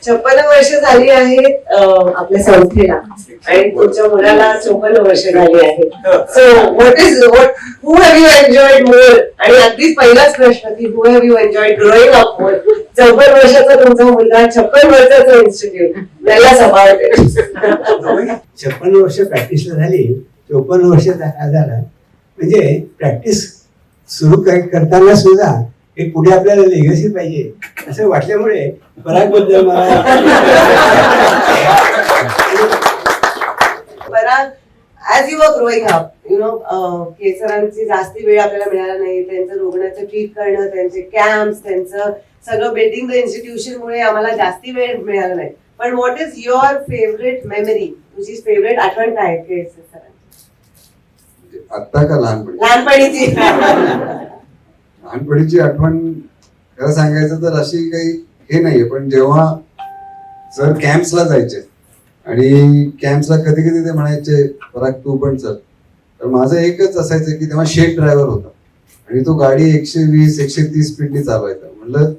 56 वर्ष झाली आहेत आपल्या संस्थेला आणि तुमच्या मुलाला 54 वर्ष झाली आहेत. So what who have you enjoyed more? आणि अगदीच पहिलाच प्रश्न की who have you enjoyed growing up more? 54 वर्षाचा तुमचा मुलगा 56 वर्षाचा इन्स्टिट्यूट त्याला सांभाळते. 56 वर्ष प्रॅक्टिसला झाली, 54 वर्ष झाला. म्हणजे प्रॅक्टिस सुरू करताना सुद्धा एक पुढे आपल्याला लेगसी पाहिजे असं वाटल्यामुळे पराग बद्दल मला Parag, as you are growing up, you know, केसरांची जास्ती वेळ आपल्याला मिळाला नाही. त्यांचं रुग्णाचं ट्रीट करणं, त्यांचे कॅम्प्स, त्यांचं सगळं बिल्डिंग द इन्स्टिट्यूशन मुळे आम्हाला जास्ती वेळ मिळाला नाही. पण what is your favourite memory? तुझी फेवरेट आठवण काय आहे सरांची? आता का लहानपणी? लहानपणीची. लहानपणीची आठवण खरं सांगायचं तर अशी काही हे नाहीये, पण जेव्हा सर कॅम्प्सला जायचे आणि कॅम्प्सला कधी कधी ते म्हणायचे पराग तू पण चल, तर माझं एकच असायचं की तेव्हा शेक ड्रायव्हर होता आणि तो गाडी 120-130 स्पीडनी चालवायचा. म्हणलं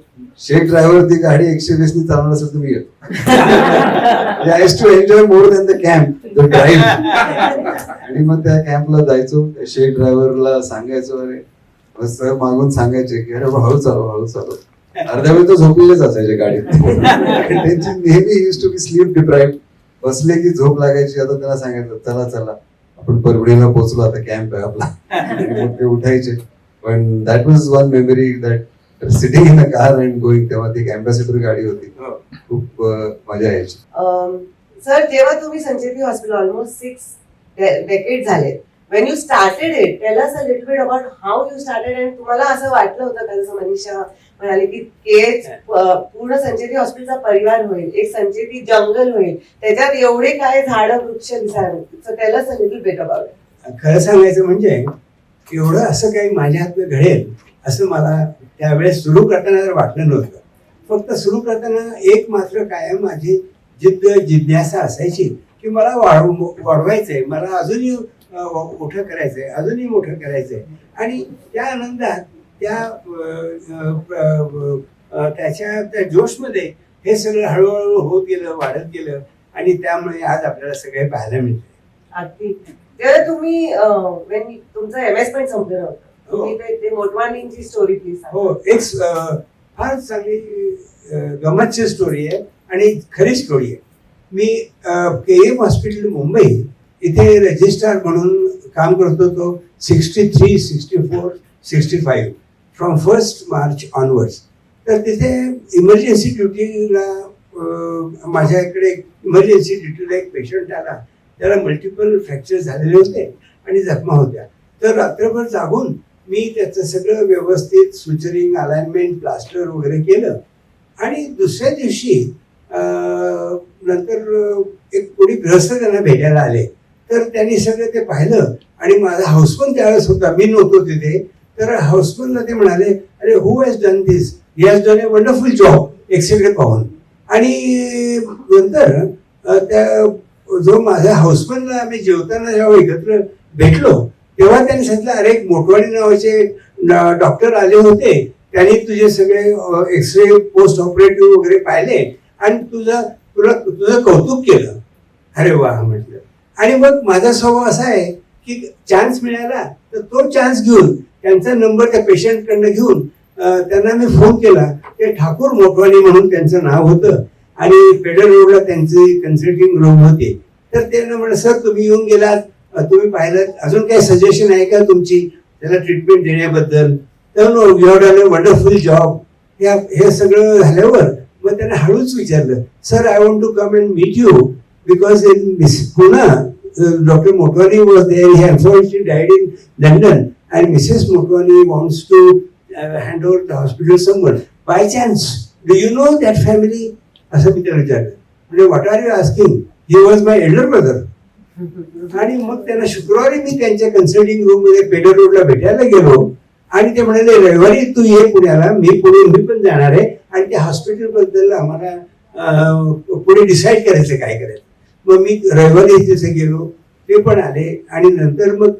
शेक ड्रायव्हर ती गाडी 120 नी चालवणार असेल तुम्ही येतो. I too enjoy more than the camp, the drive. आणि मग त्या कॅम्पला जायचो, त्या ड्रायव्हरला सांगायचो, अरे सर मागून सांगायचे की अरे हळू चालव हळू चालव. अर्ध्या वेळ तो झोपलेलेच असायचे गाडीत. त्यांची नेहमी used to be sleep deprived. बसले की झोप लागायची. आता त्याला सांगायचं चला चला आपण परभणीला पोहोचलो, आता कॅम्प आहे आपला. आणि मग ते उठायचे. पण that was one memory that sitting in a car and going. तेव्हा ती अँबॅसेडर गाडी होती, खूप मजा यायची. सर, जेव्हा तुम्ही संचेती हॉस्पिटल ऑलमोस्ट 6 decades झाले, when you started it, tell us a little bit about how you started. आणि तुम्हाला असं वाटलं होतं का, जसं मनीषा म्हणाली की केज पूर्ण संचेती हॉस्पिटलचा परिवार होईल, एक संचेती जंगल होईल, त्याच्यात एवढे काय झाडं वृक्ष दिसायला? So tell us a little bit about it. खरं सांगायचं म्हणजे एवढं असं काही माझ्या हातनं घडेल असं मला त्यावेळेस सुरू करताना जर वाटलं नव्हतं. फक्त सुरू करताना एक मात्र कायम माझी जिज्ञासा असायची की मला वाढवायचंय, मला अजूनही मोठं करायचंय, अजूनही मोठं करायचंय. आणि त्या आनंदात त्याच्या त्या जोशमध्ये हे सगळं हळूहळू होत गेलं, वाढत गेलं. आणि त्यामुळे आज आपल्याला सगळे पाहायला मिळते. अगदी. तेव्हा तुम्ही तुमचं MS पण संपलं होतं, तुम्ही ते मोटवानींची स्टोरी प्लीज. हो, एक फार चांगली गमतची स्टोरी आहे आणि खरी स्टोरी आहे. मी KM हॉस्पिटल मुंबई इथे रजिस्ट्रार म्हणून काम करत होतो 63, 64, 65 फ्रॉम 1 मार्च ऑनवर्ड्स. तर तिथे इमर्जन्सी ड्युटीला माझ्या इकडे इमर्जन्सी ड्युटीला एक पेशंट आला, त्याला मल्टिपल फ्रॅक्चर झालेले होते आणि जखमा होत्या. तर रात्रभर जागून मी त्याचं सगळं व्यवस्थित सुचरिंग, अलाइनमेंट, प्लास्टर वगैरे केलं. आणि दुसऱ्या दिवशी नंतर एक कोणी गृहस्थ त्यांना भेटायला आले. तर त्यांनी सगळं ते पाहिलं आणि माझा हाऊसमन त्यावेळेस होता, मी नव्हतो तिथे. तर हाऊसमनला ते म्हणाले, अरे who has done this? He has done a wonderful job, x-ray पाहून. आणि नंतर त्या जो माझ्या हाऊसमनला आम्ही जेवताना जेव्हा एकत्र भेटलो तेव्हा त्यांनी सांगितलं, अरे एक मोटवाडी नावाचे डॉक्टर आले होते, त्यांनी तुझे सगळे एक्सरे पोस्ट ऑपरेटिव्ह वगैरे पाहिले आणि तुझं कौतुक केलं. अरे वा म्हटलं. आणि मग माझा स्वभाव असा आहे की चान्स मिळाला तर तो चान्स घेऊन त्यांचा नंबर त्या पेशंटकडनं घेऊन त्यांना मी फोन केला. ते ठाकूर मोटवानी म्हणून त्यांचं नाव होतं आणि पेडर रोडला त्यांची कन्सल्टिंग रूम होती. तर त्यांना म्हणलं, सर तुम्ही येऊन गेलात, तुम्ही पाहिलं, अजून काही सजेशन आहे का तुमची त्याला ट्रीटमेंट देण्याबद्दल? तर no, you have done a wonderful job. हे सगळं झाल्यावर मग त्यांना हळूच विचारलं, sir I want to come and meet you because in Pune, Dr. Motwani was there. He unfortunately died in London, and Mrs. Motwani wants to hand over the hospital someone. By chance, do you know that family? असं मी त्याला विचारलं. म्हणजे what are you asking? He was my elder brother. आणि मग त्यांना शुक्रवारी मी त्यांच्या consulting room मध्ये पेडर रोडला भेटायला गेलो आणि ते म्हणाले, रविवारी तू ये पुण्याला, मी पण जाणार आहे आणि त्या हॉस्पिटल बद्दल आम्हाला पुढे डिसाईड करायचं काय करायचं. मग मी रविवारी तिथे गेलो, ते पण आले. आणि नंतर मग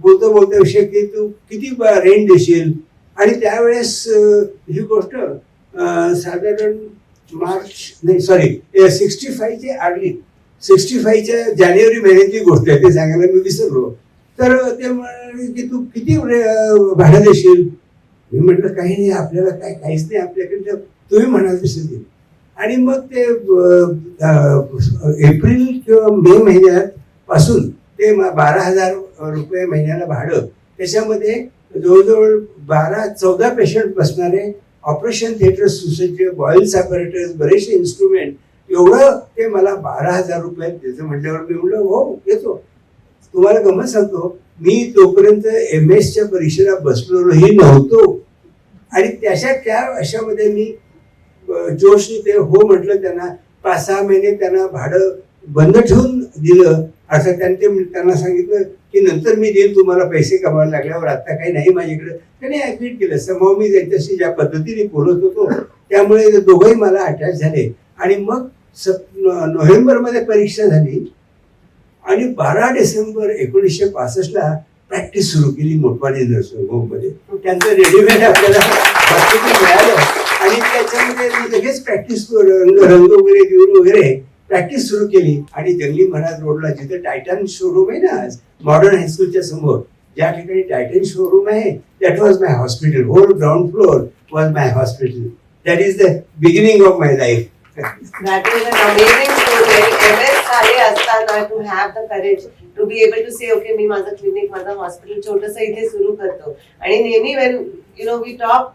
बोलता बोलता विषय की तू किती रेंट देशील. आणि त्यावेळेस ही गोष्ट साधारण मार्च नाही सॉरी 65चे अर्ली 65च्या जानेवारी महिन्याची गोष्ट आहे, ते सांगायला मी विसरलो. तर ते म्हणाले की तू किती भाडं देशील. मी म्हटलं काही नाही, आपल्याला काहीच नाही आपल्याकडे, तुम्ही म्हणाल तसं देईल. आणि मग ते एप्रिल किंवा मे महिन्यात पासून ते 12,000 रुपये महिन्याला भाडं, त्याच्यामध्ये जवळजवळ 12-14 पेशंट बसणारे, ऑपरेशन थिएटर सुसज्ज, बॉईल्स ॲपरेटर्स, बरेचसे इन्स्ट्रुमेंट, एवढं ते मला 12,000 रुपयात द्यायचं म्हटल्यावर मी म्हटलं हो येतो. तुम्हाला गमत सांगतो, मी तोपर्यंत MS च्या परीक्षेला बसलेलोही नव्हतो. आणि त्या अशामध्ये मी जोशने ते हो म्हटलं. त्यांना 5-6 महिने त्यांना भाडं बंद ठेवून दिलं. असं त्यांना सांगितलं की नंतर मी देईन तुम्हाला पैसे कमावायला लागल्यावर, आता काही नाही माझ्याकडे. त्याने ऍग्रीड केलं. समोर मी त्यांच्याशी ज्या पद्धतीने बोलत होतो त्यामुळे दोघंही मला अटॅच झाले. आणि मग नोव्हेंबरमध्ये परीक्षा झाली आणि 12 डिसेंबर 1965ला प्रॅक्टिस सुरू केली मोटवाडी नर्सिंग होममध्ये. त्यांचं रेडीमेड आपल्याला हॉस्पिटल मिळालं आणि त्याच्यामध्ये लगेच प्रॅक्टिस रंग वगैरे देऊन वगैरे प्रॅक्टिस सुरू केली. आणि जंगली महाराज रोडला जिथे टायटन शोरूम आहे ना, मॉडर्न हायस्कूलच्या समोर ज्या ठिकाणी टायटन शोरूम आहे, that was my hospital. Whole ground floor was my hospital. That is the beginning of my life. That is an amazing story. MS झाले असताना to have the courage to be able to say, okay, मी माझं clinic, माझं hospital छोटंसं इथे सुरू करतो. आणि नेहमी when you know we talk,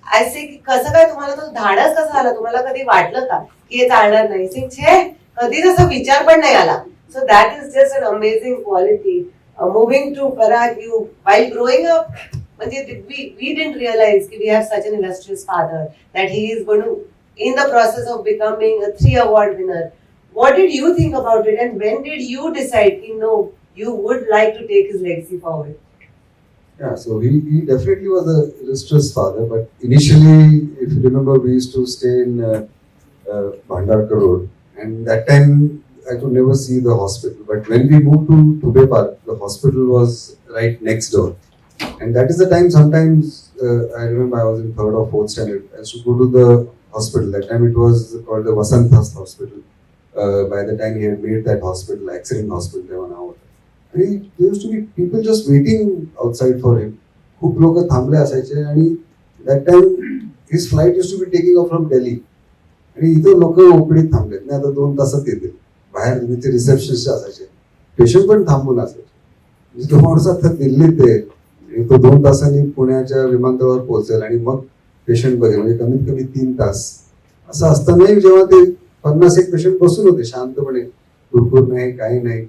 I say की कसं काय तुम्हाला तो धाडस कसं आला, तुम्हाला कधी वाटलं का की हे चालणार नाही. छे कधी तसा विचार पण नाही आला. So that is just an amazing quality. Moving to Parag, you while growing up, म्हणजे we didn't realize कि we have such an illustrious father that he is going to in the process of becoming a 3 award winner. What did you think about it, and when did you decide कि no, you would like to take his legacy forward? Yeah, so he definitely was a illustrious father, but initially, if you remember, we used to stay in Bhandarkar Road, and that time I could never see the hospital. But when we moved to Tube Park, the hospital was right next door, and that is the time. Sometimes I remember I was in 3rd or 4th standard. I used to go to the hospital. That time it was called the Vasant Hospital. By the time he had made that hospital, accident hospital, they were now. And there used to be people just waiting outside for him. खूप लोक थांबले असायचे. आणि that time his flight used to be taking off from Delhi. आणि इथं लोक ओपडीत थांबलेत नाही, आता 2 तासात येतील. बाहेर तिथे रिसेप्शनिस्ट असायचे, पेशंट पण थांबून असायचे. तो माणूस आता दिल्लीत आहे आणि तो 2 तासांनी पुण्याच्या विमानतळावर पोहोचेल आणि मग पेशंट बघेल. म्हणजे कमीत कमी 3 तास. असं असतानाही जेव्हा ते 50-1 पेशंट बसून होते शांतपणे, कुरकुर नाही काही नाही,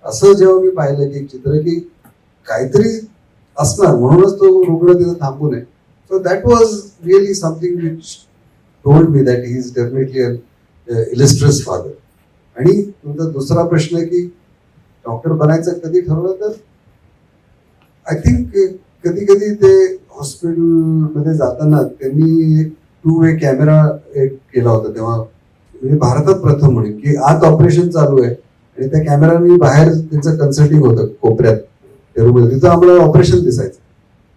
असं जेव्हा मी पाहिलं की चित्र की काहीतरी असणार म्हणूनच तो रुग्ण तिथं थांबू नये. So that was really something which told me that he is definitely an illustrious father. आणि तुमचा दुसरा प्रश्न की डॉक्टर बनायचं कधी ठरवलं, तर आय थिंक कधी कधी ते हॉस्पिटलमध्ये जाताना त्यांनी एक 2-way कॅमेरा एक केला होता तेव्हा, म्हणजे भारतात प्रथम म्हणून, की आत ऑपरेशन चालू आहे आणि त्या कॅमेराने बाहेर त्यांचं कन्सल्टिंग होतं कोपऱ्यात त्या रूममध्ये, तिथं आम्हाला ऑपरेशन दिसायचं.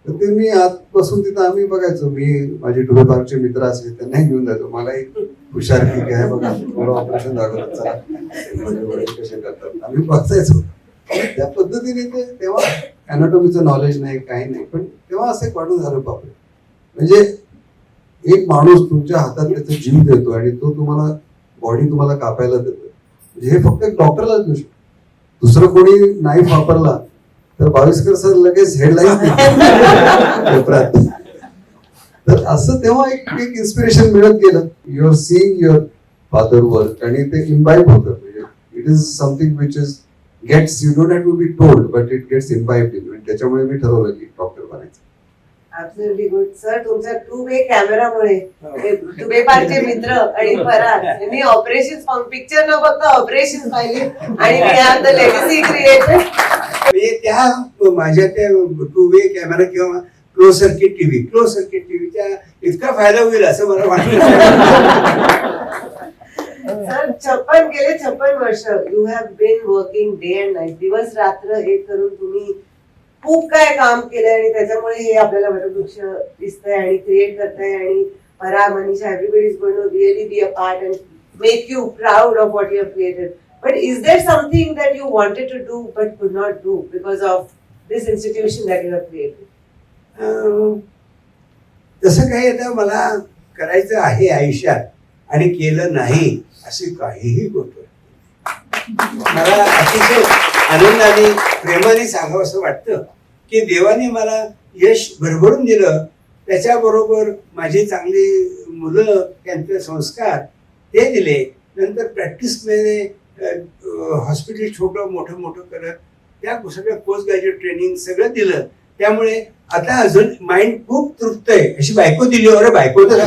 तर ते मी आतपासून तिथं आम्ही बघायचो. मी माझे टुबे पार्कचे मित्र असले त्यांनाही घेऊन जायचो. मलाही हुशार की काय बघा मला ऑपरेशन दाखवतात, चला कसे करतात आम्ही बघायचो. त्या पद्धतीने ते तेव्हा अॅनाटॉमीचं नॉलेज नाही काही नाही, पण तेव्हा असं एक वाटून झालं बापरे, म्हणजे एक माणूस तुमच्या हातात त्याचा जीव देतो आणि तो तुम्हाला बॉडी तुम्हाला कापायला देतो. म्हणजे हे फक्त एक डॉक्टरलाच देऊ शकतो. दुसरं कोणी नाईफ वापरला तर भाविस्कर सर लगेच हेडलाईन पेपरात. तर असं तेव्हा एक इन्स्पिरेशन मिळत गेलं. You are seeing your father work आणि ते इम्बाईब होतं. म्हणजे it is something which is gets, you don't have to be told, but it gets imbibed in. त्याच्यामुळे मी ठरवलं की डॉक्टर बनायचं. Absolutely good. Sir, तुमच्या 2-way कॅमेरामुळे टुबे पार्कचे मित्र आणि फरार यांनी ऑपरेशन पिक्चर न बघता ऑपरेशन पाहिले आणि we have the legacy created. म्हणजे त्या माझ्या त्या 2-way कॅमेरा किंवा क्लोज सर्किट टीव्हीच्या इतका फायदा होईल असं मला वाटतं. सर 56 वर्ष you have been working day and night, दिवस रात्र एक करून तुम्ही खूप काय काम केलंय आणि त्याच्यामुळे हे आपल्याला वटवृक्ष दिसतंय आणि क्रिएट करताय. आणि Parag, Manisha, everybody is going to really be a part and make you proud of what you have created. But is there something that you wanted to do but could not do because of this institution that you have created? तसं काही आता मला करायचं आहे आयुष्यात आणि केलं नाही अशी काहीही गोष्ट मला अतिशय आनंदाने प्रेमाने सांगावं असं वाटतं की देवाने मला यश भरभरून दिलं, त्याच्याबरोबर माझी चांगली मुलं, त्यांचे संस्कार ते दिले, नंतर प्रॅक्टिसमध्ये हॉस्पिटल छोटं मोठं मोठं करत त्या सगळं पोस्ट ग्रॅज्युएट ट्रेनिंग सगळं दिलं, त्यामुळे आता अजून माइंड खूप तृप्त आहे. अशी बायको दिली, अरे बायको तर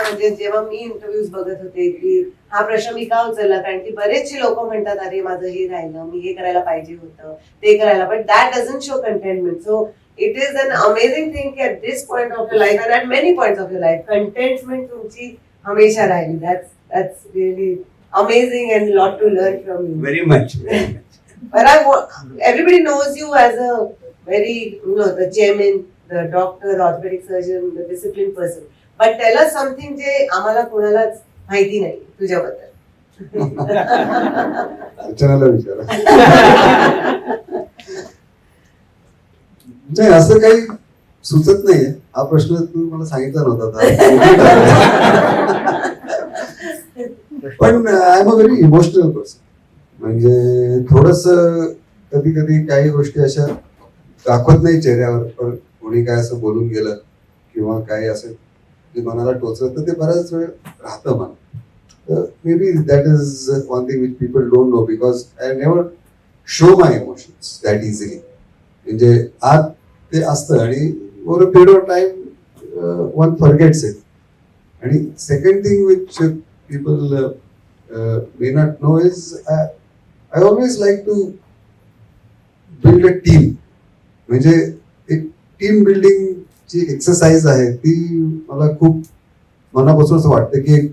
म्हणजे जेव्हा मी इंटरव्ह्यूज बघत होते की हा प्रश्न मी का उचलला, कारण की बरेचसे लोक म्हणतात अरे माझं हे राहिलं, मी हे करायला पाहिजे होतं, ते करायला, but that doesn't show contentment. So it is an amazing thing की at this point of your life and at many points of your life contentment तुमची हमेशा राहिली. That's really amazing and lot to learn from you. Very much. But everybody knows you as a very, the chairman, the doctor, orthopedic surgeon, the disciplined person. But tell us something जे आम्हाला कोणालाच माहिती नाही तुझ्याबद्दल. अर्चनाला विचारा. नाही, असं काही सुचत नाहीये. हा प्रश्न तू मला सांगितला नव्हता. पण I am a very emotional person. म्हणजे थोडस कधी कधी काही गोष्टी अशा दाखवत नाही चेहऱ्यावर, पण कोणी काय असं बोलून गेलं किंवा काय असं जे मनाला टोचलं तर ते बराच वेळ राहतं मला. तर maybe that is one thing which people don't know, because I never show my emotions that easily. म्हणजे आत ते असतं आणि over a period of time one forgets it. आणि second thing which people may not know is I always like to build a team. म्हणजे एक team building ची exercise आहे ती मला खूप मनापासून असं वाटतं की एक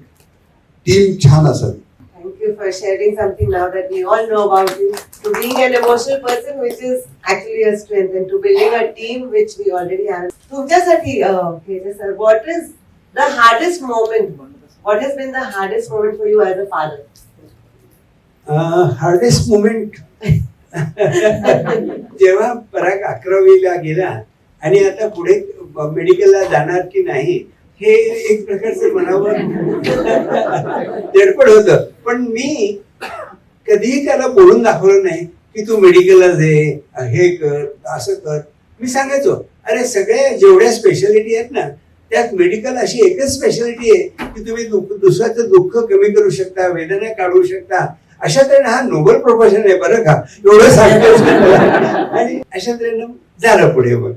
टीम छान असावी. Thank you for sharing something now that we all know about you, to being an emotional person, which is actually a strength, and to building a team, which we already have. तुमच्यासाठी sir, what is the hardest moment? What has been the hardest moment for you as a father? Hardest moment जेव्हा पराग 11वीला गेला आणि आता पुढे मेडिकलला जाणार की नाही हे एक प्रकारचं मनावर दडपड होतं. पण मी कधीही त्याला बोलून दाखवलं नाही की तू मेडिकलला जे हे कर असं कर. मी सांगायचो अरे सगळ्या जेवढ्या स्पेशालिटी आहेत ना त्यात मेडिकल अशी एकच स्पेशालिटी आहे की तुम्ही दुसऱ्याचं दुःख कमी करू शकता, वेदना काढू शकता. अशा तऱ्हेने हा नोबल प्रोफेशन आहे बरं का, एवढं सांगतो. आणि अशा तऱ्हेनं झालं पुढे मग.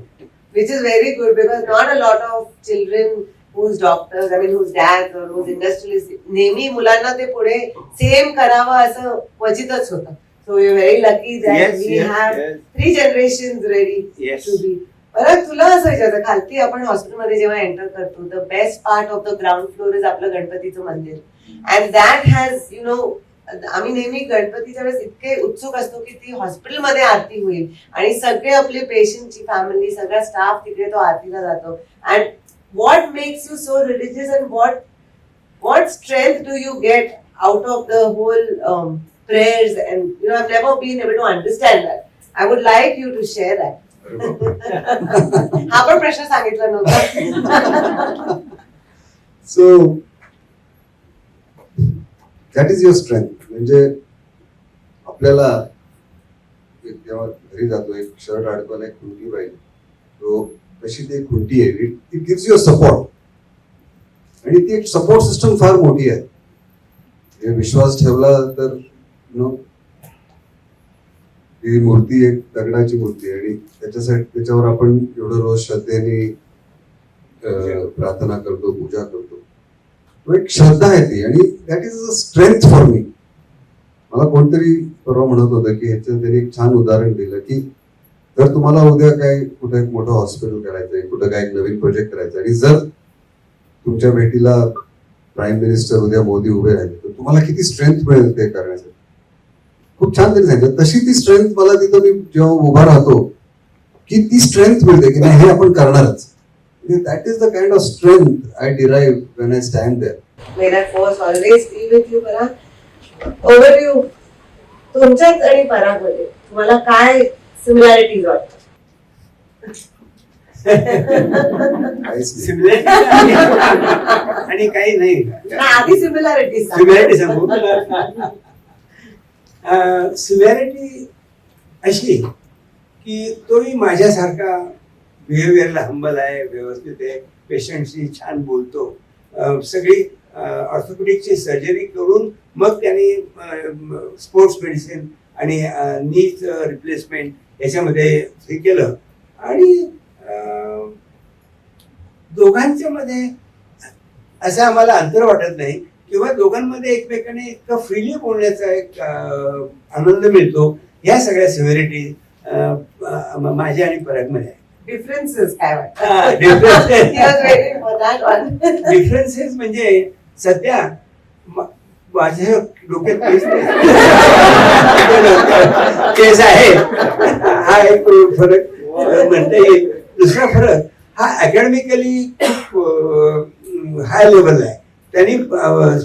Which is very good because not a lot of children whose doctors, I mean whose dads or whose industrialists, नेहमी मुलांना ते पुढे सेम करावं असं क्वचितच होतं. So we are very lucky that we have 3 generations ready to be. बरं तुला असं विचारायचं, खालती आपण हॉस्पिटलमध्ये जेव्हा एंटर करतो, the best part of the ground floor is आपलं गणपतीचं मंदिर. अँड दॅट हॅज आम्ही नेहमी गणपतीच्या वेळेस इतके उत्सुक असतो की ती हॉस्पिटलमध्ये आरती होईल आणि सगळे आपले पेशंटची फॅमिली, सगळा स्टाफ तिकडे तो आरतीला जातो. And what makes you so religious and what strength do you get out of the whole prayers? And I've never been able to understand that. I would like you to share that. हा पण प्रश्न सांगितला नव्हता. So that is your strength. म्हणजे आपल्याला जेव्हा घरी जातो एक शर्ट अडकवायला एक खुंटी पाहिजे, तो तशी ती एक खुंटी आहे. इट गिव्स यू सपोर्ट आणि ती एक सपोर्ट सिस्टम फार मोठी आहे. विश्वास ठेवला तर ही मूर्ती एक दगडाची मूर्ती आणि त्याच्यावर आपण एवढं रोज श्रद्धेने प्रार्थना करतो, पूजा करतो. तो एक श्रद्धा आहे ती आणि that is a strength for me. मला कोणतरी परवा म्हणत होतं की ह्याचं त्यांनी एक छान उदाहरण दिलं की जर तुम्हाला उद्या काय कुठे एक मोठं हॉस्पिटल करायचंय, कुठं काय एक नवीन प्रोजेक्ट करायचं आणि जर तुमच्या भेटीला प्राईम मिनिस्टर उद्या मोदी उभे राहिले तर तुम्हाला किती स्ट्रेंथ मिळेल ते करण्यासाठी. खूप छान त्यांनी सांगितलं. तशी ती स्ट्रेंथ मला तिथं मी जेव्हा उभा राहतो की ती स्ट्रेंथ मिळते की नाही हे आपण करणारच. That is the kind of strength I derive when I stand there. May that force always be with you, Parag. Over to you. तुमच्यात आणि परागमध्ये तुम्हाला काय सिमिलॅरिटीज वाटतात? सिमिलॅरिटी आणि काही नाही. आधी सिमिलॅरिटीज सिमिलॅरिटी सांगू. सिमिलॅरिटी अशी की तोही माझ्यासारखा बिहेवियरला हंबल आहे, व्यवस्थित आहे, पेशंटशी छान बोलतो. सगळी ऑर्थोपेडिकची सर्जरी करून मग त्यांनी स्पोर्ट्स मेडिसिन आणि नीज रिप्लेसमेंट याच्यामध्ये हे केलं. आणि दोघांच्या मध्ये असं आम्हाला अंतर वाटत नाही किंवा दोघांमध्ये एकमेकांनी इतकं फ्रीली बोलण्याचा एक आनंद मिळतो. या सगळ्या सिव्हिरिटी माझ्या आणि परागमध्ये आहे. डिफरन्सेस काय डिफरन्सेस म्हणजे सध्या माझ्या डोक्यात केस आहे, हा एक फरक म्हणता येईल. दुसरा फरक हा अकॅडमिकली खूप हाय लेवल आहे. त्यांनी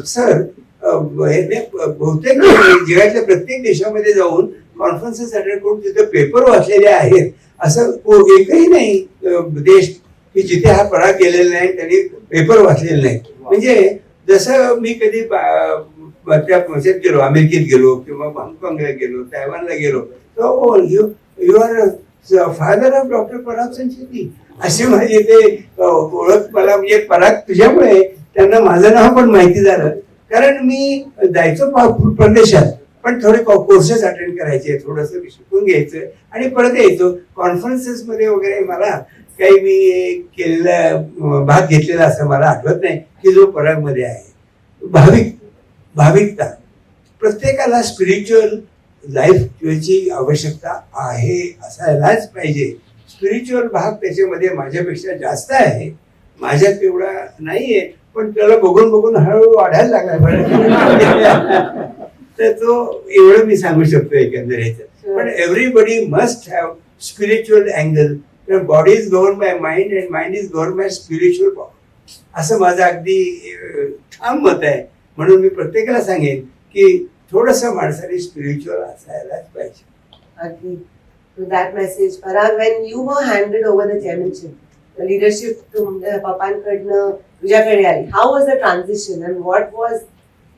सर बहुतेक जगातल्या प्रत्येक देशामध्ये जाऊन कॉन्फरन्सेस अटेंड करून तिथे पेपर वाचलेले आहेत. असं एकही नाही देश की जिथे हा पराग केलेला नाही, त्यांनी पेपर वाचलेले नाही. म्हणजे जसं मी कधी त्या ह्याच्यात गेलो, अमेरिकेत गेलो किंवा हाँगकाँगला गेलो, तायवानला गेलो, तर you are father of doctor Parag Sancheti अशी माझी ते ओळख. मला म्हणजे पराग तुझ्यामुळे त्यांना माझं नाव पण माहिती झालं. कारण मी जायचो परदेशात, पण थोडे कोर्सेस अटेंड करायचे, थोडंसं शिकून घ्यायचं आणि परत यायचो. कॉन्फरन्सेस मध्ये वगैरे मला काही मी केलेला भाग घेतलेला असं मला आठवत नाही की जो परागमध्ये आहे. भाविकता प्रत्येकाला स्पिरिच्युअल लाईफची आवश्यकता आहे, असायलाच पाहिजे. स्पिरिच्युअल भाग त्याच्यामध्ये माझ्यापेक्षा जास्त आहे, माझ्यात तेवढा नाहीये, पण त्याला बघून बघून हळूहळू वाढायला लागला. तर तो एवढं मी सांगू शकतो एकंदर ह्याच्यात. पण everybody must have spiritual angle. Body is govern by mind and mind is govern by spiritual body, असं माझं अगदी ठाम मत आहे. म्हणून मी प्रत्येकाला सांगेन की थोडंसं माणसाने स्पिरिच्युअल असायलाच पाहिजे. अगदी. To that message, Parag, when you were handed over the chairmanship, the leadership तुमच्या पप्पांकडनं तुझ्याकडे आली, how was the transition and what was,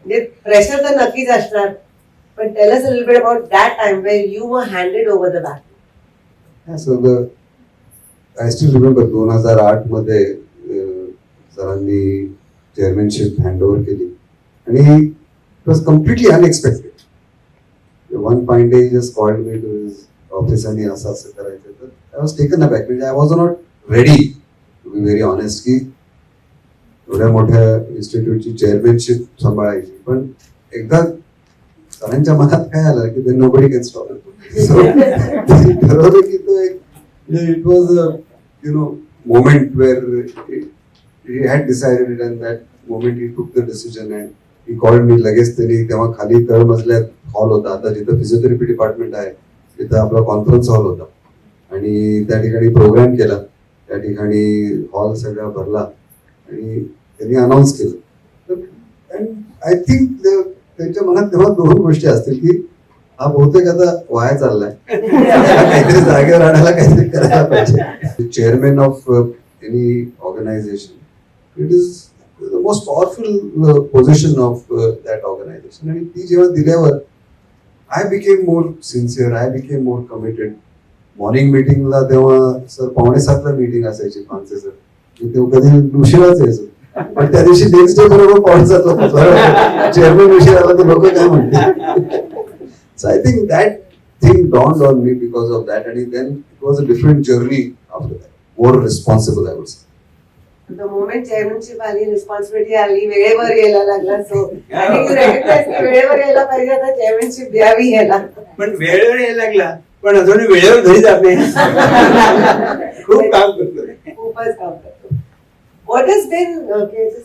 म्हणजे प्रेशर तर नक्कीच असणार, पण tell us a little bit about that time where you were handed over the baton. So I still remember 2008 मध्ये सरांनी चेअरमॅनशिप हँडओव्हर केली आणि it was completely unexpected. One fine day just called me to his office आणि असं असं करायचं. तर I was taken aback. म्हणजे I was not ready to be very honest की एवढ्या मोठ्या इन्स्टिट्यूटची चेअरमॅनशिप सांभाळायची. पण एकदा सरांच्या मनात काय आलं की नोबडी कॅन स्टॉप. ठरवलं की तो एक it was moment where he had decided it, and that moment he took the decision and he called me. लगेच त्यांनी तेव्हा खाली तळ मजल्यात हॉल होता, आता जिथं फिजिओथेरपी डिपार्टमेंट आहे तिथं आपला कॉन्फरन्स हॉल होता आणि त्या ठिकाणी प्रोग्राम केला. त्या ठिकाणी हॉल सगळा भरला आणि त्यांनी अनाऊन्स केलं. अँड आय थिंक त्यांच्या मनात तेव्हा दोन गोष्टी असतील की हा बहुतेक आता वाया चाललाय, काहीतरी जागेवर आणायला काहीतरी करायला पाहिजे. Chairman of any organisation, it is the most powerful position of that organisation. आणि ती जेव्हा दिल्यावर I became more sincere, I became more committed. Morning मिटिंगला तेव्हा सर 6:45ला मीटिंग असायची फांसे सर, तेव्हा कधी उशिराच यायचो. पण त्या दिवशी नेक्स्ट डे बरोबर 6:45ला चेअरमॅन उशीर आला तर लोक काय म्हणतील. So I think that thing dawned on me because of that, and then it was a different journey after that, more responsible I would say. The moment chairmanship आली, responsibility आली, वेळेवर यायला लागला. So I think you recognize की वेळेवर यायला पाहिजे, आता chairmanship द्यावी यायला. पण वेळेवर यायला लागला, पण अजून वेळेवर घरी जात नाही. खूप काम करतो, खूपच काम करतो. What has been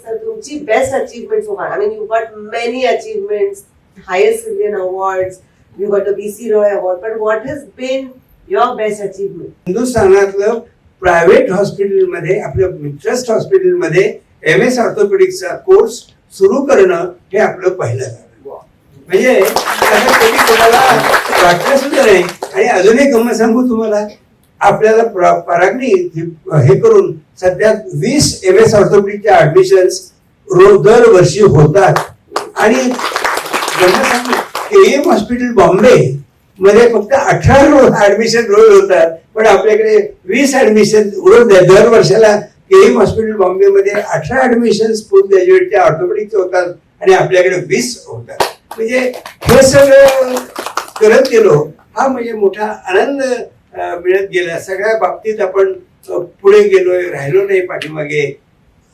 sir, तुमची best achievement so far? I mean, you've got many achievements, highest civilian awards. You got the BC Roy Award, but what has been your best achievement? हिंदुस्थानातलं प्रायव्हेट हॉस्पिटलमध्ये, आपलं trust हॉस्पिटलमध्ये MS ऑर्थोपेडिक्सचा course सुरू करणं हे आपलं पहिलं झालं. म्हणजे असं कधी कोणाला वाटलं सुद्धा नाही. आणि अजून एक गंमत सांगू तुम्हाला, आपल्याला परागनी हे करून सध्या 20 MS ऑर्थोपेडिकच्या ऍडमिशन्स दरवर्षी होतात. आणि गंमत सांगू, KM हॉस्पिटल बॉम्बे मध्ये फक्त 18 ऍडमिशन रोज होतात, पण आपल्याकडे 20 ऍडमिशन रोज दर वर्षाला KM हॉस्पिटल बॉम्बे मध्ये 18 ऍडमिशन पोस्ट ग्रॅज्युएटच्या ऑर्थोपेडिकचे होतात आणि आपल्याकडे 20 होतात. म्हणजे हे सगळं करत गेलो, हा म्हणजे मोठा आनंद मिळत गेला. सगळ्या बाबतीत आपण पुढे गेलोय, राहिलो नाही पाठीमागे,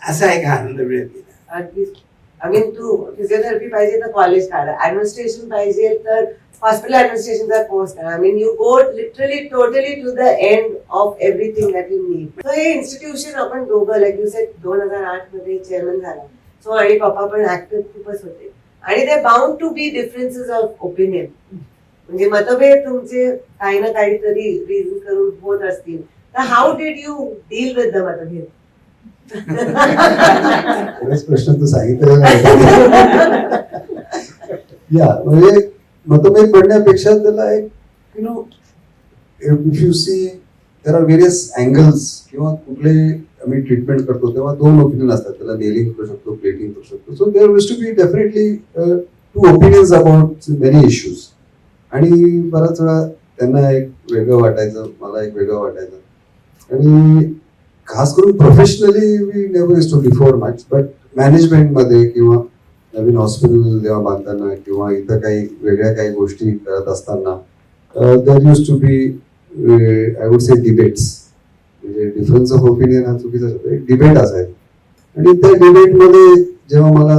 असा एक आनंद मिळत गेला. अगदीच. आय मीन तू फिजिओथेरपी पाहिजे तर कॉलेज काढ, ऍडमिनिस्ट्रेशन पाहिजे तर हॉस्पिटल ऍडमिनिस्ट्रेशनचा कोर्स करा. I mean you go literally totally to the end of everything that you need. So हे इन्स्टिट्यूशन आपण दोघं लाईक यू सेड 2008 मध्ये चेअरमन झाला. सो आणि पप्पा पण ऍक्टिव्ह खूपच होते आणि ते bound to be differences of opinion. म्हणजे मतभेद तुमचे काही ना काहीतरी रिझन करून होत असतील, तर how did you deal with the मतभेद? बरेच प्रश्न तू सांगितलेला या म्हणजे मतभेद पडण्यापेक्षा त्याला एक if you see there are various angles किंवा कुठले आम्ही ट्रीटमेंट करतो तेव्हा 2 ओपिनियन असतात. त्याला नेलिंग करू शकतो, प्लेटिंग करू शकतो. So there was to be definitely 2 opinions about many issues. आणि बराच वेळा त्यांना एक वेगळं वाटायचं, मला एक वेगळं वाटायचं. आणि खास करून professionally we never used to differ much, but मॅनेजमेंटमध्ये किंवा नवीन हॉस्पिटल जेव्हा बांधताना किंवा इथं काही वेगळ्या काही गोष्टी करत असताना there used to be I would say debates. म्हणजे डिफरन्स ऑफ ओपिनियन हा चुकीचा शब्द, एक डिबेट असायचं. आणि त्या डिबेटमध्ये जेव्हा मला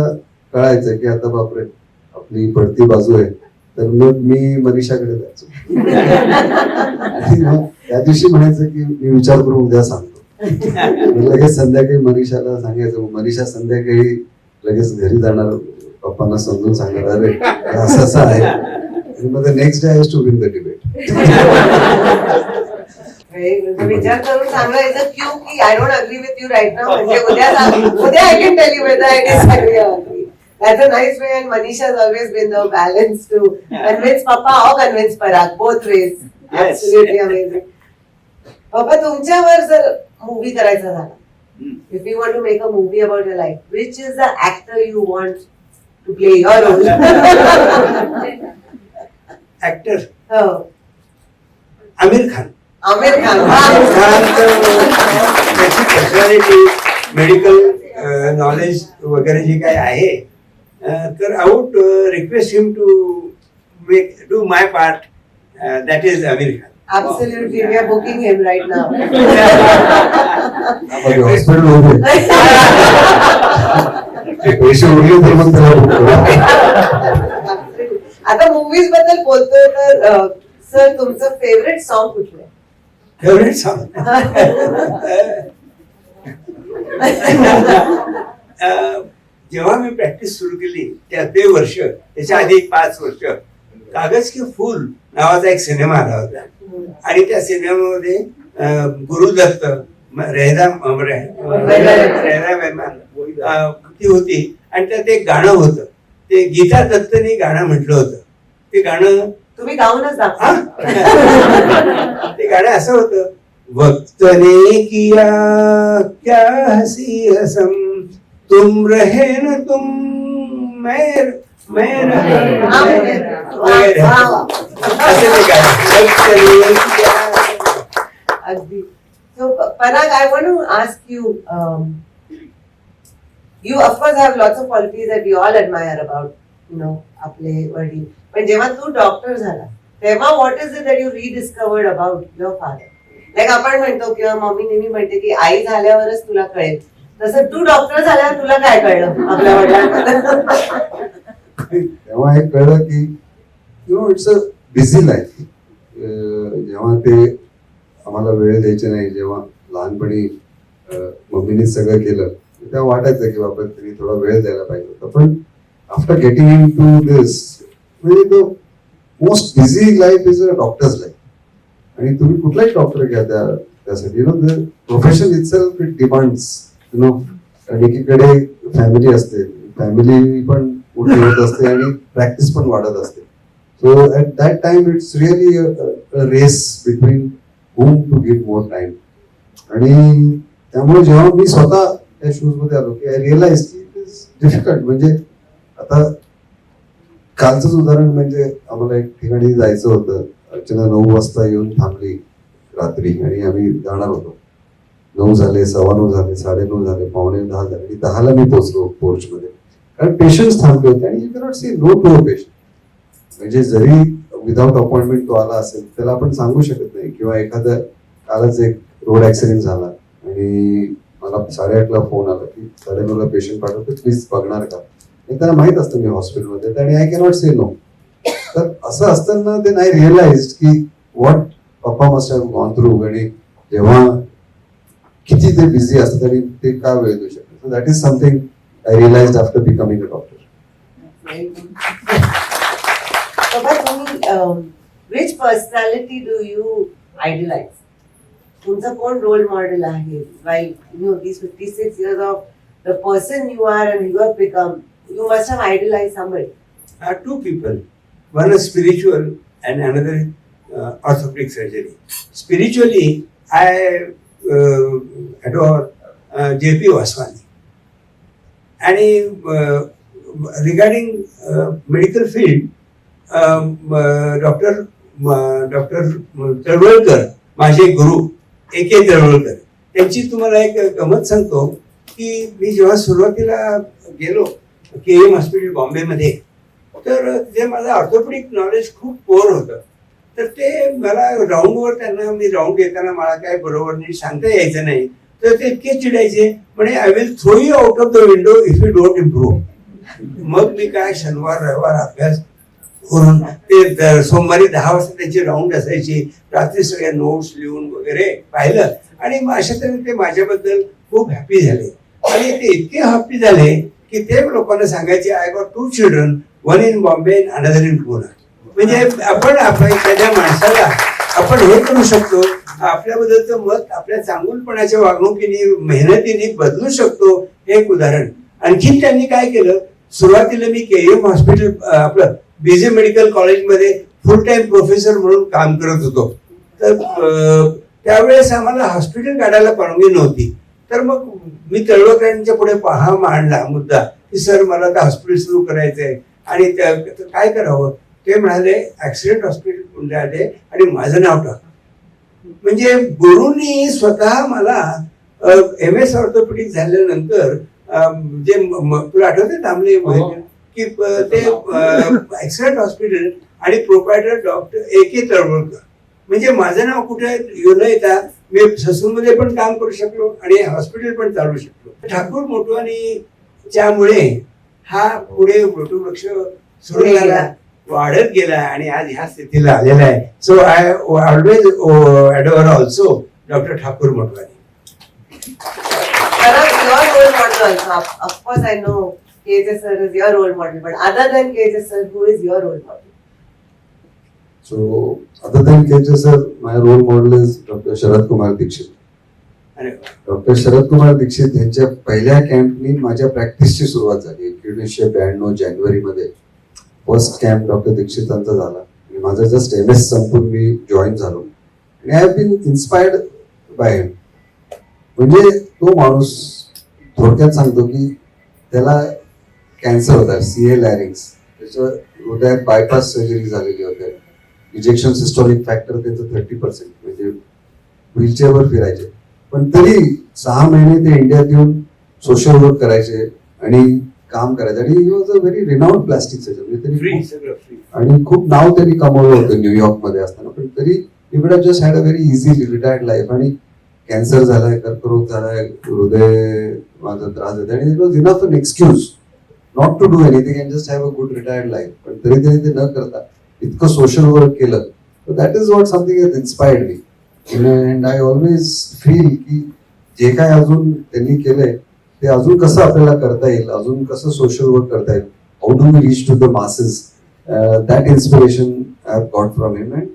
कळायचं की आता बापरे आपली पडती बाजू आहे, तर मग मी मनीषाकडे जायचो. आणि मग त्या दिवशी म्हणायचं की मी विचार करून उद्या सांगतो. लगेच संध्याकाळी मनीषाला सांगायचं. मनीषा संध्याकाळी लगेच घरी जाणार, पप्पांना समजून सांगणार अरे असं असं आहे. आणि मग next day I to win the debate. विचार करून सांगायचं क्यू की I don't agree with you right now, म्हणजे उद्या I can tell you whether I disagree or agree. That's a nice way, and Manisha has always been the balance to convince Papa or convince Parag, both ways. Yes. Absolutely amazing. Papa, तुमच्यावर जर movie करायचा झाला, if you want to make a movie about your life, which is the actor you want to play your role? Actor हो, आमिर खान. आमिर खान. आमिर खान त्याची personality, medical knowledge वगैरे जे काही आहे, तर I would request him to do my part. That is Aamir Khan. Absolutely, we are booking him right now. Hospital पैसे उरले तर मग त्याला. आता मूवीज बद्दल बोलतोय तर सर तुमचं फेवरेट सॉन्ग कुठलं आहे? फेवरेट सॉन्ग जेव्हा मी प्रॅक्टिस सुरू केली ते वर्ष, त्याच्या आधी 5 वर्ष, कागज के फूल नावाचा एक सिनेमा आला होता. आणि त्या सिनेमामध्ये गुरुदत्त, रेहरा मेहमान ती होती. आणि त्यात एक गाणं होतं, ते गीता दत्तनी गाणं म्हटलं होतं. ते गाणं तुम्ही गाऊनच दाखवा. ते गाणं असं होतं, वक्त ने किया क्या हसी हसम, तुम रहे न तुम मैं अगदी. So Parag, I want to ask you, you of course have lots of qualities that we all admire about, आपले वडील. पण जेव्हा तू डॉक्टर झाला तेव्हा what is it that you rediscovered about your father? Like आपण म्हणतो किंवा मम्मी नेहमी म्हणते की आई झाल्यावरच तुला कळेल, तसं तू डॉक्टर झाल्यावर तुला काय कळलं आपल्या वडिलांबद्दल? तेव्हा हे कळलं की इट्स अ बिझी लाईफ. जेव्हा ते आम्हाला वेळ द्यायचे नाही, जेव्हा लहानपणी मम्मीने सगळं केलं तेव्हा वाटायचं की बाबा तरी थोडा वेळ द्यायला पाहिजे होता. पण आफ्टर गेटिंग इन टू दिस, म्हणजे the most busy life is a doctor's life. आणि तुम्ही कुठलाही डॉक्टर घ्या त्यासाठी the profession itself it demands कारण एकीकडे फॅमिली असते, फॅमिली पण मोठी होत असते आणि प्रॅक्टिस पण वाढत असते. So at that time it's really race between home to give more time. आणि त्यामुळे जेव्हा मी स्वतः त्या शूज मध्ये आलो की आय रिअलाइज की इट इज डिफिकल्ट. म्हणजे आता कालचंच उदाहरण म्हणजे आम्हाला एक ठिकाणी जायचं होतं. अर्चना 9 वाजता येऊन थांबली रात्री आणि आम्ही जाणार होतो. 9 झाले, 9:15 झाले, 9:30 झाले, 9:45 झाले आणि 10ला मी पोहोचलो पोर्च मध्ये. कारण पेशंट्स थांबले होते आणि you cannot say no to a patient. म्हणजे जरी विदाउट अपॉइंटमेंट तो आला असेल त्याला आपण सांगू शकत नाही. किंवा एखादं कालच एक रोड ऍक्सिडेंट झाला आणि मला 8:30ला फोन आला की 9:30ला पेशंट पाठवतो, प्लीज बघणार का. त्यांना माहित असतं मी हॉस्पिटलमध्ये आणि आय कॅनॉट से नो. तर असं असताना देन आय रिअलाइज की व्हॉट पप्पा मस्ट हॅव गॉन थ्रू. आणि जेव्हा किती ते बिझी असतात आणि ते का वेळ देऊ शकतात. So that is something I realise after becoming a doctor. Which personality do you idolise? तुमचं कोण रोल मॉडेल आहे? While these 56 years of the person you are and you have become, you must have idolized somebody. Two people, one is spiritual and another orthopedic surgery. Spiritually, I adore J.P. Vaswani. And regarding medical field, Dr. Talwalkar, माझे गुरु A.K. Talwalkar, त्यांची तुम्हाला एक गमत सांगतो की मी जेव्हा सुरुवातीला गेलो KM हॉस्पिटल बॉम्बेमध्ये, तर जे माझं ऑर्थोपेडिक नॉलेज खूप पोर होतं. तर ते मला राऊंडवर त्यांना मी राऊंड घेताना मला काय बरोबर नाही सांगता यायचं नाही. तर ते इतके चिडायचे, म्हणे I will throw you out of the window if you don't improve. मग मी काय शनिवार रविवार अभ्यास करून ते सोमवारी 10 वाजता त्यांची राऊंड असायची, रात्री सगळ्या नोट्स लिहून वगैरे पाहिलं. आणि मग अशा तऱ्हेने ते माझ्याबद्दल खूप हॅपी झाले. आणि ते इतके हॅपी झाले की ते लोकांना सांगायचे, I got 2 children, one in Bombay and another in Pune. म्हणजे आपण एखाद्या माणसाला आपण हे करू शकतो, आपल्याबद्दलचं मत आपल्या चांगुलपणाच्या वागणुकीने मेहनतीने बदलू शकतो. हे एक उदाहरण. आणखी त्यांनी काय केलं, सुरुवातीला मी KM हॉस्पिटल आपलं BJ मेडिकल कॉलेजमध्ये फुल टाइम प्रोफेसर म्हणून काम करत होतो. तर त्यावेळेस आम्हाला हॉस्पिटल काढायला परवानगी नव्हती. तर मग मी तळवळकरांच्या पुढे हा मांडला मुद्दा की सर मला तर हॉस्पिटल सुरू करायचंय आणि काय करावं. ते म्हणाले ऍक्सिडेंट हॉस्पिटल पुण्यात आणि माझं नाव टाक. म्हणजे गुरुंनी स्वतः मला MS ऑर्थोपेडिक झाल्यानंतर जे तुला आठवते तांबले की ते ऍक्सिडेंट हॉस्पिटल आणि प्रोप्रायटर डॉक्टर A.K. तळवळकर. म्हणजे माझं नाव कुठे न येता मी ससूनमध्ये पण काम करू शकलो आणि हॉस्पिटल पण चालवू शकलो. ठाकूर मोटवानीच्यामुळे हा पुढे वृक्ष सुरू झाला, वाढत गेला आणि आज ह्या स्थितीला आलेला आहे. So I always adore also doctor Thakur Motwani. Your role model also. Of course, I know KJ sir is your role model, but other than KJ sir, who is your role model? So, other than KJ sir, my role model is Dr. Sharad Kumar Dixit. Doctor Sharad Kumar Dixit यांच्या पहिल्या कॅम्पनी माझ्या प्रॅक्टिसची सुरुवात झाली. 1992 जानेवारीमध्ये first camp doctor दीक्षितांचा झाला आणि माझा just MS संपून मी जॉईन झालो. आणि I have been inspired by him. म्हणजे तो माणूस थोडक्यात सांगतो की त्याला कॅन्सर होता, CA लॅरिंग्स, त्याच्या हृदयात बायपास सर्जरी झालेली होती. इजेक्शन सिस्टोलिक फॅक्टर त्यांचं 30%, म्हणजे व्हीलचेअरवर फिरायचे. पण तरी 6 महिने ते इंडियात येऊन सोशल वर्क करायचे आणि काम करायचे. आणि he was a very renowned plastic surgeon. आणि खूप नाव त्यांनी कमवलं होतं न्यूयॉर्क मध्ये असताना. पण तरी he could have just had a very easy retired life. आणि कॅन्सर झालाय, कर्करोग झालाय, हृदय माझा त्रास होता आणि it was enough an excuse not to do anything and just have a good retired life. पण तरी ते न करता इतकं सोशल वर्क केलं. So that is what something has inspired me. And I always feel की जे काय अजून त्यांनी केलंय ते अजून कसं आपल्याला करता येईल, अजून कसं सोशल वर्क करता येईल, how do we reach to the masses. That inspiration I have got from him. And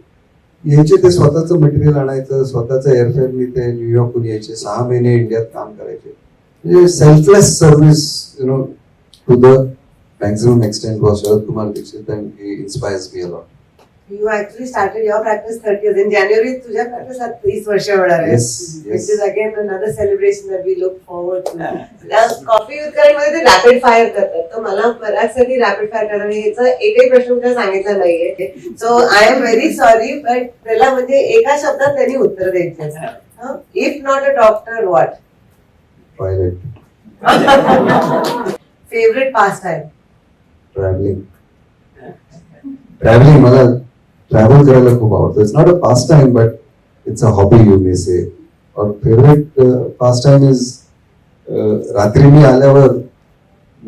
यायचे ते स्वतःचं मटेरियल आणायचं, स्वतःचं एअरफेअरनी ते न्यूयॉर्कहून यायचे, 6 महिने इंडियात काम करायचे. म्हणजे selfless service to the maximum extent was Sharad Kumar Dixit and he inspires me a lot. You actually started your practice 30th in January. तुझ्या practice at 30 वर्ष होणार आहे. Yes, yes. Which is again another celebration that we look forward to. त्या coffee with करण मध्ये ते rapid fire करतात. तर मला बऱ्याचसाठी रॅपिड फायर करणार ह्याचा एकही प्रश्न तुला सांगितला नाहीये. So I am very sorry, but त्याला म्हणजे एका शब्दात त्यांनी उत्तर द्यायचं. If not a doctor what? Pilot. Favourite pastime? Travelling मला ट्रॅव्हल करायला खूप आवडतं. It's not a pastime but it's a hobby you may say. और फेवरेट पास टाइम इज रात्री मी आल्यावर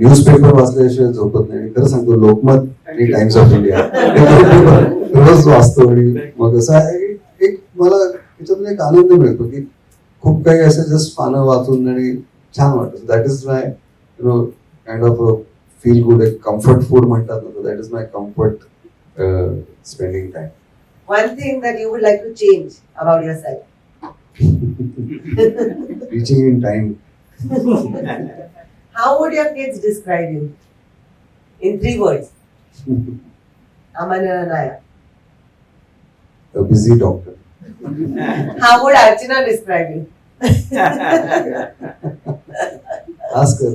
न्यूजपेपर वाचल्याशिवाय झोपत नाही. खरं सांगतो, लोकमत आणि टाइम्स ऑफ इंडिया रोज वाचतो आणि मग असं एक मला त्याच्यातून एक आनंद मिळतो की खूप काही असं जस्ट पानं वाचून आणि छान वाटतं. That is my kind of feel good, एक कम्फर्ट फूड म्हणतात ना, that is my comfort spending time. One thing that you would like to change about yourself? Reaching in time. How would your kids describe you? In 3 words. Aman Naya. A busy doctor. How would Archana describe you? Ask her.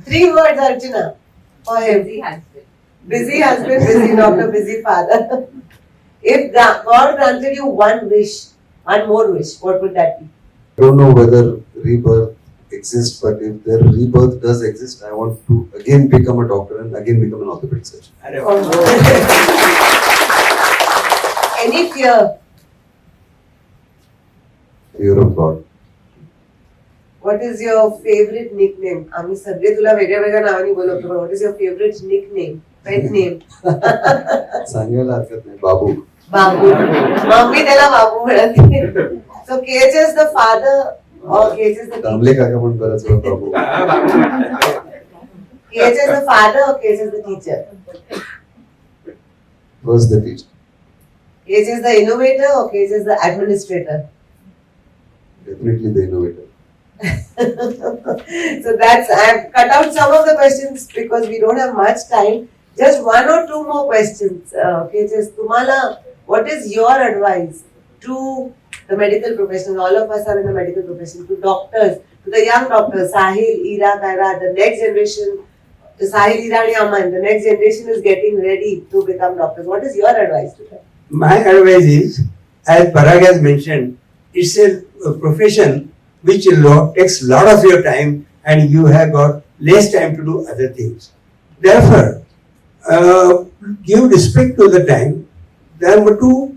3 words, Archana, for him. Busy husband, busy doctor, busy father. If God granted you one wish, one more wish, what would that be? I don't know whether rebirth exists, but if their rebirth does exist, I want to again become a doctor and again become an orthopedic surgeon. Any fear? Fear of God. What is your favorite nickname? आम्ही सगळे तुला वेगळ्या वेगळ्या नावाने बोलवतो, but what is your favorite nickname? Pet name? सांगायला हरकत नाही, बाबू. बाबू. मम्मी त्याला बाबू म्हणते. So KH is the father or KH is the Damle काका पण बराच वेळा बाबू. KH is the father or KH is the teacher? Was the teacher. KH is the innovator or KH is the administrator? Definitely the innovator. So that's, I've cut out some of the questions because we don't have much time. Just 1 or 2 more questions. Okay, just Tumala, what is your advice to the medical professionals? All of us are in the medical profession. To doctors, to the young doctors, Sahil, Ira, Kaira, the next generation. Sahil, Ira, and Aman, the next generation is getting ready to become doctors. What is your advice to them? My advice is, as Parag has mentioned, it's a profession which takes a lot of your time and you have got less time to do other things. Therefore, give respect to the time. Then to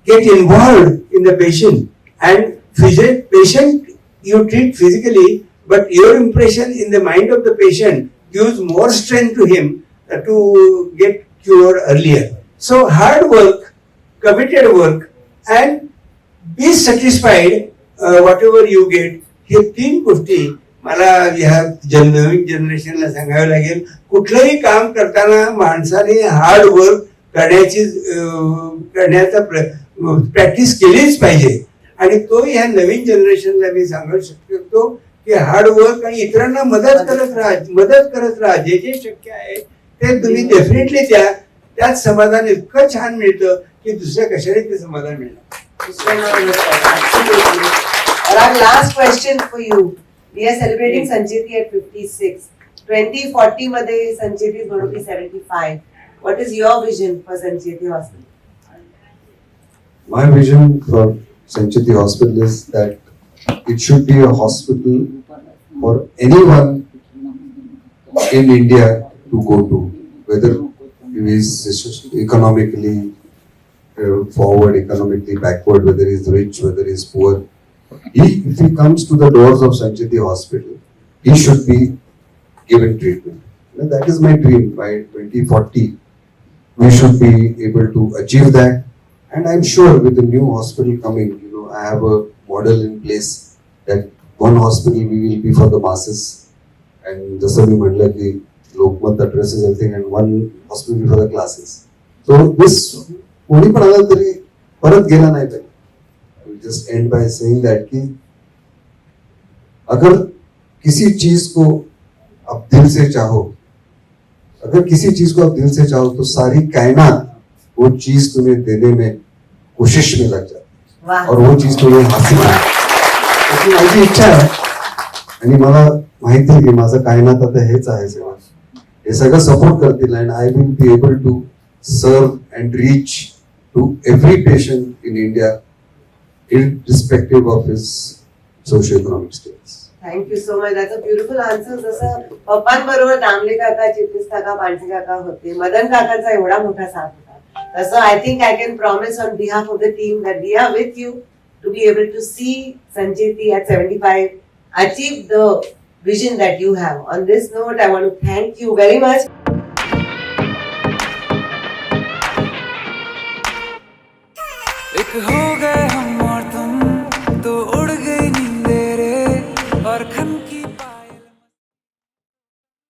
get involved in the patient and patient you treat physically, but your impression in the mind of the patient gives more strength to him to get cured earlier. So hard work, committed work, and be satisfied whatever you get. हे 3 गोष्टी मला ह्या नवीन जनरेशनला सांगावं लागेल. कुठलंही काम करताना माणसाने हार्ड वर्क करण्याचा प्रॅक्टिस केलीच पाहिजे. आणि तो ह्या नवीन जनरेशनला मी सांगू शकतो की हार्ड वर्क आणि इतरांना मदत करत राहा. जे जे शक्य आहे ते तुम्ही डेफिनेटली त्यात समाधान इतकं छान मिळतं की दुसऱ्या कशाने ते समाधान मिळणार. And our last question for you. We are celebrating Sancheti at 56. 2040 मध्ये Sancheti is going to be 75. What is your vision for Sancheti Hospital? My vision for Sancheti Hospital is that it should be a hospital for anyone in India to go to, whether he is economically forward, economically backward, whether he is rich, whether he is poor. If he comes to the doors of Sancheti Hospital, he should be given treatment. And that is my dream. By 2040, we should be able to achieve that. And I'm sure with the new hospital coming, I have a model in place that one hospital we will be for the masses, and just like Lokmat addresses everything, and one hospital for the classes. So this कोणी पण आला तरी परत गेला नाही पाहिजे. Just end by saying that कि अगर किसी चीज को आप दिल से चाहो, अगर किसी चीज को आप दिल से चाहो तो सारी कायनात वो चीज तुम्हें देने में कोशिश में लग जाती वा. और वो चीज तुम्हें हासिल आहे. अशी माझी इच्छा आहे आणि मला माहिती आहे की माझं कायनात आता हेच आहे सगळं. हे सगळं सपोर्ट करतील and I will be able to serve and reach to every patient in India irrespective of his socio-economic status. Thank you so much. That's a beautiful answer. जसं पप्पांबरोबर दामले काका, चिपळीस काका, पांढरे काका होते, मदन काकाचा एवढा मोठा साथ होता, तसं I think I can promise on behalf of the team that we are with you to be able to see Sancheti at 75 achieve the vision that you have. On this note, I want to thank you very much. एक हो गए हम